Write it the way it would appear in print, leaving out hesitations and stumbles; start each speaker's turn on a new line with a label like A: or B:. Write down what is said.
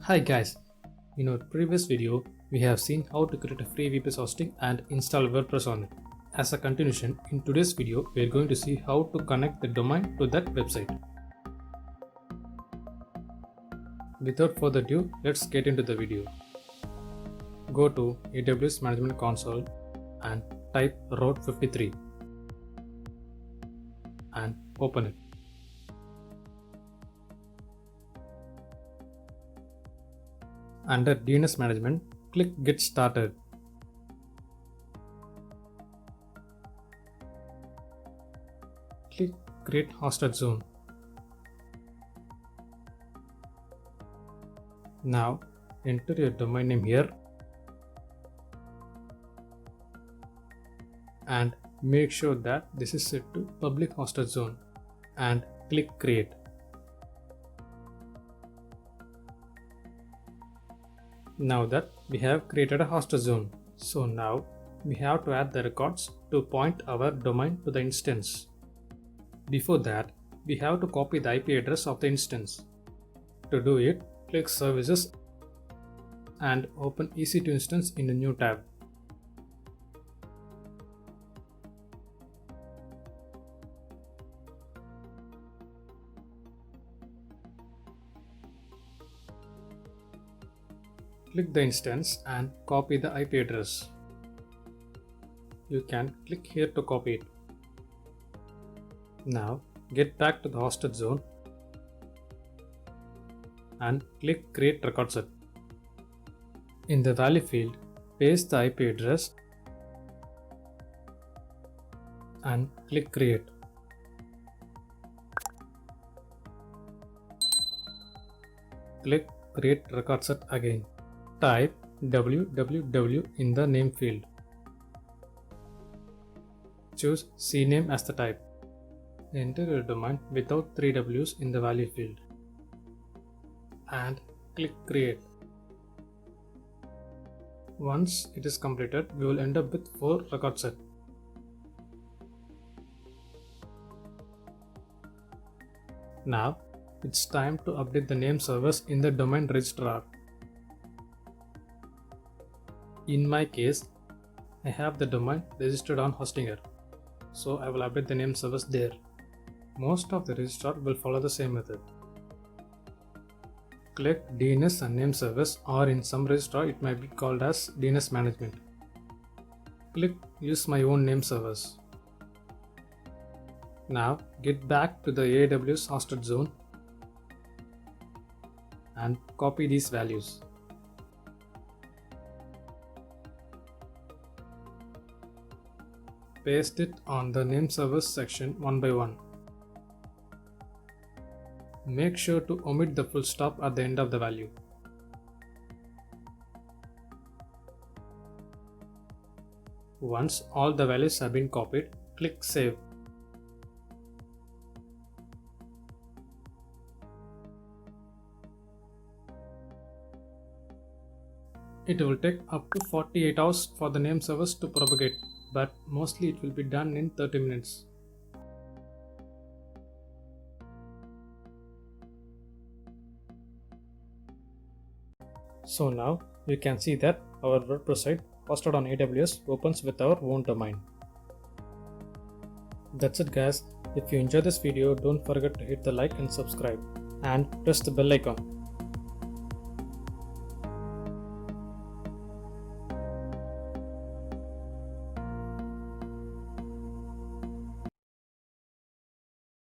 A: Hi guys, in our previous video we have seen how to create a free VPS hosting and install WordPress on it. As a continuation, in today's video we are going to see how to connect the domain to that website. Without further ado, let's get into the video. Go to AWS Management Console and type Route 53 and open it. Under DNS Management, click Get Started. Click Create Hosted Zone. Now enter your domain name here and make sure that this is set to Public Hosted Zone and click Create. Now that we have created a hosted zone, so now we have to add the records to point our domain to the instance. Before that, we have to copy the IP address of the instance. To do it, click Services and open EC2 instance in a new tab. Click the instance and copy the IP address. You can click here to copy it. Now get back to the hosted zone and click Create Record Set. In the value field, paste the IP address and click Create. Click Create Record Set again. Type www in the name field. Choose CNAME as the type. Enter your domain without 3 W's in the value field. And click Create. Once it is completed, we will end up with 4 record set. Now it's time to update the name servers in the domain registrar. In my case, I have the domain registered on Hostinger, so I will update the name servers there. Most of the registrar will follow the same method. Click DNS and name servers, or in some registrar it might be called as DNS management. Click Use my own name servers. Now get back to the AWS hosted zone and copy these values. Paste it on the name servers section one by one. Make sure to omit the full stop at the end of the value. Once all the values have been copied, click Save. It will take up to 48 hours for the name servers to propagate, but mostly it will be done in 30 minutes. So now you can see that our WordPress site hosted on AWS opens with our own domain. That's it guys. If you enjoyed this video, don't forget to hit the like and subscribe and press the bell icon.